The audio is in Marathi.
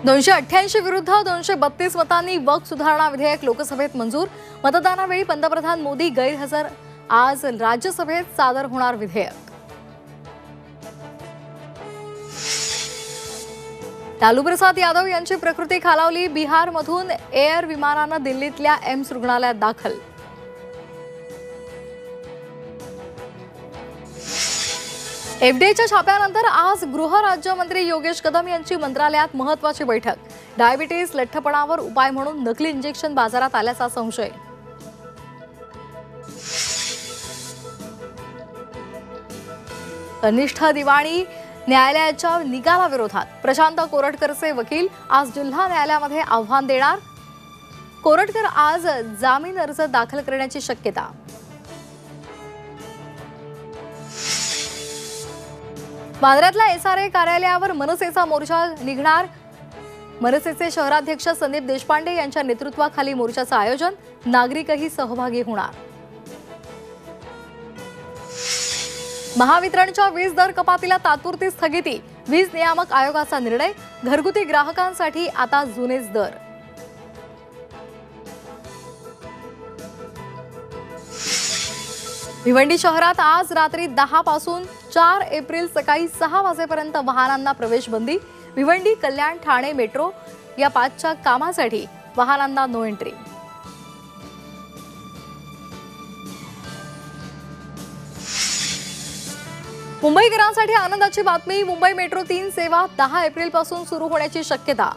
288 विरुद्ध 232 मतांनी वक्फ सुधारणा विधेयक लोकसभेत मंजूर। मतदानावेळी पंतप्रधान मोदी गैरहजर। आज राज्यसभेत सादर होणार विधेयक। लालू प्रसाद यादव यांची प्रकृती खालावली। बिहारमधून एअर विमानानं दिल्लीतल्या एम्स रुग्णालयात दाखल। एफडीएच्या छाप्यानंतर आज गृह राज्यमंत्री योगेश कदम यांची मंत्रालयात महत्त्वाची बैठक। डायबिटीज लठ्ठपणावर उपाय म्हणून नकली इंजेक्शन बाजारात आल्याचा संशय। कनिष्ठ दिवाणी न्यायालयाच्या निकालाविरोधात प्रशांत कोरटकरचे वकील आज जिल्हा न्यायालयामध्ये आव्हान देणार। कोरटकर आज जामीन अर्ज दाखल करण्याची शक्यता। बांद्र्यातल्या एसआरए कार्यालयावर मनसेचा मोर्चा निघणार। मनसेचे शहराध्यक्ष संदीप देशपांडे यांच्या नेतृत्वाखाली मोर्चाचं आयोजन। नागरिकही सहभागी होणार। महावितरणच्या वीज दर कपातीला तात्पुरती स्थगिती। वीज नियामक आयोगाचा निर्णय। घरगुती ग्राहकांसाठी आता जुनेच दर। भिवंडी शहरात आज रात्री 10 पासून 4 एप्रिल सकाळी 6 वाजेपर्यंत वाहनांना प्रवेश बंदी। भिवंडी कल्याण ठाणे मेट्रो या 5च्या कामासाठी वाहनांना नो एंट्री। मुंबईकरांसाठी आनंदाची बातमी। मुंबई मेट्रो 3 सेवा 10 एप्रिल पासून सुरू होण्याची शक्यता।